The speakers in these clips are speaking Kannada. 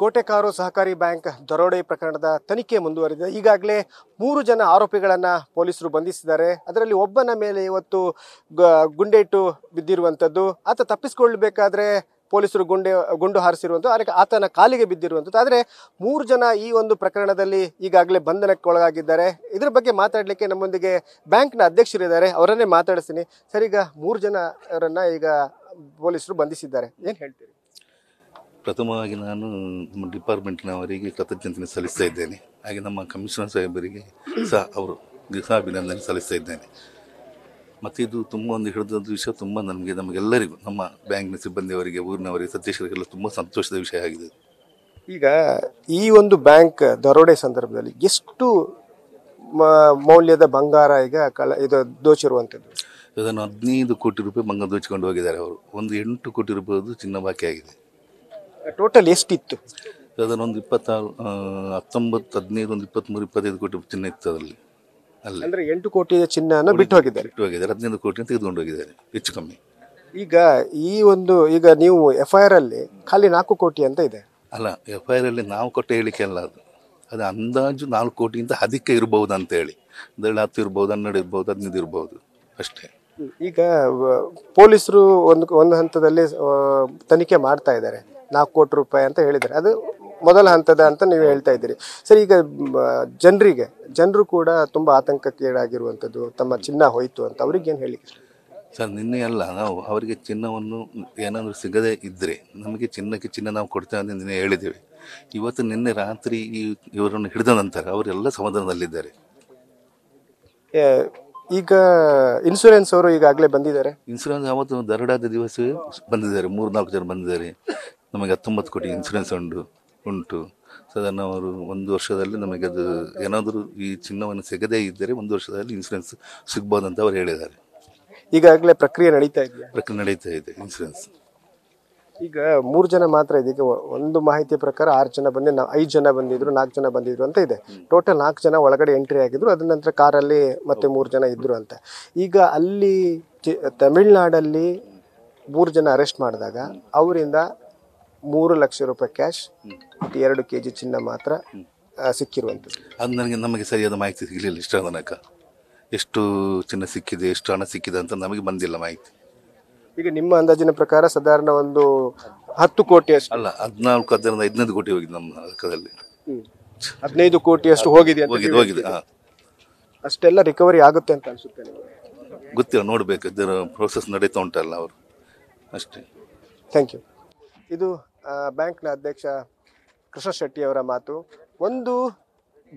ಕೋಟೆಕಾರು ಸಹಕಾರಿ ಬ್ಯಾಂಕ್ ದರೋಡೆ ಪ್ರಕರಣದ ತನಿಖೆ ಮುಂದುವರಿದಿದೆ. ಈಗಾಗಲೇ 3 ಜನ ಆರೋಪಿಗಳನ್ನು ಪೊಲೀಸರು ಬಂಧಿಸಿದ್ದಾರೆ. ಅದರಲ್ಲಿ ಒಬ್ಬನ ಮೇಲೆ ಇವತ್ತು ಗುಂಡೇಟು ಬಿದ್ದಿರುವಂಥದ್ದು, ಆತ ತಪ್ಪಿಸಿಕೊಳ್ಳಬೇಕಾದ್ರೆ ಪೊಲೀಸರು ಗುಂಡು ಹಾರಿಸಿರುವಂಥದ್ದು, ಆತನ ಕಾಲಿಗೆ ಬಿದ್ದಿರುವಂಥದ್ದು. ಆದರೆ 3 ಜನ ಈ ಒಂದು ಪ್ರಕರಣದಲ್ಲಿ ಈಗಾಗಲೇ ಬಂಧನಕ್ಕೊಳಗಾಗಿದ್ದಾರೆ. ಇದರ ಬಗ್ಗೆ ಮಾತಾಡಲಿಕ್ಕೆ ನಮ್ಮೊಂದಿಗೆ ಬ್ಯಾಂಕ್ನ ಅಧ್ಯಕ್ಷರಿದ್ದಾರೆ, ಅವರನ್ನೇ ಮಾತಾಡಿಸ್ತೀನಿ. ಸರ್, ಈಗ 3 ಜನರನ್ನು ಈಗ ಪೊಲೀಸರು ಬಂಧಿಸಿದ್ದಾರೆ, ಏನು ಹೇಳ್ತೀರಿ? ಪ್ರಥಮವಾಗಿ ನಾನು ನಮ್ಮ ಡಿಪಾರ್ಟ್ಮೆಂಟ್ನವರಿಗೆ ಕೃತಜ್ಞತೆ ಸಲ್ಲಿಸ್ತಾ ಇದ್ದೇನೆ. ಹಾಗೆ ನಮ್ಮ ಕಮಿಷನರ್ ಸಾಹೇಬರಿಗೆ ಸಹ ಅಭಿನಂದನೆ ಸಲ್ಲಿಸ್ತಾ ಇದ್ದೇನೆ. ಮತ್ತು ಇದು ತುಂಬ ಒಂದು ಹಿಡಿದ ವಿಷಯ, ತುಂಬ ನಮಗೆಲ್ಲರಿಗೂ, ನಮ್ಮ ಬ್ಯಾಂಕ್ನ ಸಿಬ್ಬಂದಿಯವರಿಗೆ, ಊರಿನವರಿಗೆ, ಸದಸ್ಯರಿಗೆಲ್ಲ ತುಂಬ ಸಂತೋಷದ ವಿಷಯ ಆಗಿದೆ. ಈಗ ಈ ಒಂದು ಬ್ಯಾಂಕ್ ದರೋಡೆ ಸಂದರ್ಭದಲ್ಲಿ ಎಷ್ಟು ಮೌಲ್ಯದ ಬಂಗಾರ ಈಗ ಇದು ದೋಚಿರುವಂಥದ್ದು? ಅದನ್ನು 15 ಕೋಟಿ ರೂಪಾಯಿ ಬಂಗಾರ ದೋಚಿಕೊಂಡು ಹೋಗಿದ್ದಾರೆ ಅವರು. ಒಂದು 8 ಕೋಟಿ ರೂಪಾಯಿ ಚಿನ್ನ ಬಾಕಿ ಆಗಿದೆ. ಟೋಟಲ್ ಎಷ್ಟಿತ್ತು? ಅದನ್ನೊಂದು 26, 19, 15, ಒಂದು 23, 25 ಕೋಟಿ ಚಿನ್ನ ಇತ್ತು ಅದರಲ್ಲಿ. ಅಂದ್ರೆ 8 ಕೋಟಿಯ ಚಿನ್ನ ಬಿಟ್ಟು ಹೋಗಿದ್ದಾರೆ. 15 ಕೋಟಿ ತೆಗೆದುಕೊಂಡು ಹೋಗಿದ್ದಾರೆ, ಹೆಚ್ಚು ಕಮ್ಮಿ. ಈಗ ನೀವು FIR ಅಲ್ಲಿ ಖಾಲಿ 4 ಕೋಟಿ ಅಂತ ಇದೆ. ಅಲ್ಲ, FIR ಅಲ್ಲಿ ನಾವು ಕೊಟ್ಟ ಹೇಳಿಕೆ ಅಲ್ಲ ಅದು ಅಂದಾಜು 4 ಕೋಟಿಗಿಂತ ಅಧಿಕ ಇರಬಹುದು ಅಂತ ಹೇಳಿ. ಅದರಲ್ಲಿ 10 ಇರ್ಬೋದು, 12 ಇರ್ಬೋದು, 15 ಇರ್ಬೋದು ಅಷ್ಟೇ. ಈಗ ಪೊಲೀಸರು ಒಂದು ಹಂತದಲ್ಲಿ ತನಿಖೆ ಮಾಡ್ತಾ ಇದ್ದಾರೆ, 4 ಕೋಟಿ ರೂಪಾಯಿ ಅಂತ ಹೇಳಿದ್ದಾರೆ. ಅದು ಮೊದಲ ಹಂತದ ಅಂತ ನೀವು ಹೇಳ್ತಾ ಇದ್ದೀರಿ. ಸರಿ, ಈಗ ಜನರು ಕೂಡ ತುಂಬ ಆತಂಕಕ್ಕೀಡಾಗಿರುವಂಥದ್ದು, ತಮ್ಮ ಚಿನ್ನ ಹೋಯಿತು ಅಂತ, ಅವ್ರಿಗೆ ಏನು ಹೇಳಿ? ಸರ್, ನಿನ್ನೆ ಅಲ್ಲ, ನಾವು ಅವರಿಗೆ ಚಿನ್ನವನ್ನು ಏನಾದರೂ ಸಿಗದೇ ಇದ್ದರೆ ನಮಗೆ ಚಿನ್ನ ನಾವು ಕೊಡ್ತೇವೆ ಅಂತ ನಿನ್ನೆ ಹೇಳಿದ್ದೇವೆ. ಇವತ್ತು ನಿನ್ನೆ ರಾತ್ರಿ ಇವರನ್ನು ಹಿಡಿದ ನಂತರ ಅವರೆಲ್ಲ ಸಮಾಧಾನದಲ್ಲಿದ್ದಾರೆ. ಈಗ ಇನ್ಶೂರೆನ್ಸ್ ಅವರು ಈಗಾಗಲೇ ಬಂದಿದ್ದಾರೆ. ಇನ್ಶೂರೆನ್ಸ್ ಅವತ್ತು ದರೋಡಾದ ದಿವಸವೇ ಬಂದಿದ್ದಾರೆ, 3-4 ಜನ ಬಂದಿದ್ದಾರೆ. ನಮಗೆ 19 ಕೋಟಿ ಇನ್ಶೂರೆನ್ಸ್ ಉಂಟು. ಸಾಧಾರಣ ಅವರು 1 ವರ್ಷದಲ್ಲಿ ನಮಗೆ ಅದು ಏನಾದರೂ ಈ ಚಿನ್ನವನ್ನು ಸಿಗದೇ ಇದ್ದರೆ 1 ವರ್ಷದಲ್ಲಿ ಇನ್ಶೂರೆನ್ಸ್ ಸಿಗ್ಬೋದಂತ ಅವರು ಹೇಳಿದ್ದಾರೆ. ಈಗಾಗಲೇ ಪ್ರಕ್ರಿಯೆ ನಡೀತಾ ಇದೆ ಇನ್ಶೂರೆನ್ಸ್. ಈಗ 3 ಜನ ಮಾತ್ರ ಇದೆ. ಈಗ ಒಂದು ಮಾಹಿತಿಯ ಪ್ರಕಾರ 6 ಜನ ಬಂದು 5 ಜನ ಬಂದಿದ್ರು, 4 ಜನ ಬಂದಿದ್ರು ಅಂತ ಇದೆ. ಟೋಟಲ್ 4 ಜನ ಒಳಗಡೆ ಎಂಟ್ರಿ ಆಗಿದ್ರು. ಅದ ನಂತರ ಕಾರಲ್ಲಿ ಮತ್ತೆ 3 ಜನ ಇದ್ರು ಅಂತ. ಈಗ ಅಲ್ಲಿ ತಮಿಳ್ನಾಡಲ್ಲಿ 3 ಜನ ಅರೆಸ್ಟ್ ಮಾಡಿದಾಗ ಅವರಿಂದ 3 ಲಕ್ಷ ರೂಪಾಯಿ ಕ್ಯಾಶ್, 2 kg ಚಿನ್ನ ಮಾತ್ರ ಸಿಕ್ಕಿರುವಂಥದ್ದು. ಅದು ನಮಗೆ ಸರಿಯಾದ ಮಾಹಿತಿ ಸಿಗಲಿಲ್ಲ. ಇಷ್ಟ ತನಕ ಎಷ್ಟು ಚಿನ್ನ ಸಿಕ್ಕಿದೆ, ಎಷ್ಟು ಹಣ ಸಿಕ್ಕಿದೆ ಅಂತ ನಮಗೆ ಬಂದಿಲ್ಲ ಮಾಹಿತಿ. ಈಗ ನಿಮ್ಮ ಅಂದಾಜಿನ ಪ್ರಕಾರ ಸಾಧಾರಣ ಒಂದು 10 ಕೋಟಿ ಅಷ್ಟು ಅಲ್ಲ, 14, 15 ಕೋಟಿ ಹೋಗಿದೆ ನಮ್ಮ ಲೆಕ್ಕದಲ್ಲಿ. 15 ಕೋಟಿ ಅಷ್ಟು ಹೋಗಿದೆ. ಅಷ್ಟೆಲ್ಲ ರಿಕವರಿ ಆಗುತ್ತೆ ಅಂತ ಅನ್ಸುತ್ತೆ ನಿಮಗೆ? ಗೊತ್ತಿಲ್ಲ, ನೋಡ್ಬೇಕು, ಇದರ ಪ್ರೋಸೆಸ್ ನಡೀತಾ ಉಂಟಲ್ಲ ಅವರು, ಅಷ್ಟೇ. Thank you. ಇದು ಬ್ಯಾಂಕ್ನ ಅಧ್ಯಕ್ಷ ಕೃಷ್ಣ ಶೆಟ್ಟಿ ಅವರ ಮಾತು. ಒಂದು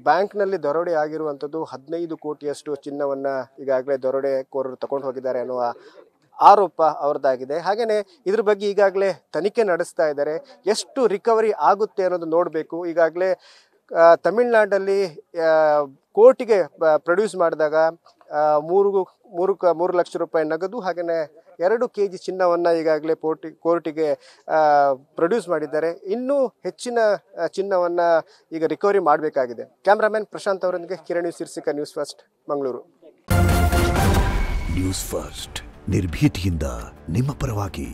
ಬ್ಯಾಂಕ್ನಲ್ಲಿ ದರೋಡೆ ಆಗಿರುವಂಥದ್ದು 15 ಕೋಟಿಯಷ್ಟು ಚಿನ್ನವನ್ನು ಈಗಾಗಲೇ ದರೋಡೆಕೋರರು ತಗೊಂಡು ಹೋಗಿದ್ದಾರೆ ಅನ್ನುವ ಆರೋಪ ಅವ್ರದ್ದಾಗಿದೆ. ಹಾಗೆಯೇ ಇದ್ರ ಬಗ್ಗೆ ಈಗಾಗಲೇ ತನಿಖೆ ನಡೆಸ್ತಾ ಇದ್ದಾರೆ. ಎಷ್ಟು ರಿಕವರಿ ಆಗುತ್ತೆ ಅನ್ನೋದು ನೋಡಬೇಕು. ಈಗಾಗಲೇ ತಮಿಳ್ನಾಡಲ್ಲಿ ಕೋರ್ಟಿಗೆ ಪ್ರೊಡ್ಯೂಸ್ ಮಾಡಿದಾಗ 3 ಲಕ್ಷ ರೂಪಾಯಿ ನಗದು, ಹಾಗೆಯೇ 2 kg ಚಿನ್ನವನ್ನು ಈಗಾಗಲೇ ಕೋರ್ಟಿಗೆ ಪ್ರೊಡ್ಯೂಸ್ ಮಾಡಿದ್ದಾರೆ. ಇನ್ನೂ ಹೆಚ್ಚಿನ ಚಿನ್ನವನ್ನು ಈಗ ರಿಕವರಿ ಮಾಡಬೇಕಾಗಿದೆ. ಕ್ಯಾಮ್ರಾಮನ್ ಪ್ರಶಾಂತ್ ಅವರೊಂದಿಗೆ Kiran Sirsika, News First, Mangaluru. News First, ನಿರ್ಭೀತಿಯಿಂದ ನಿಮ್ಮ ಪರವಾಗಿ.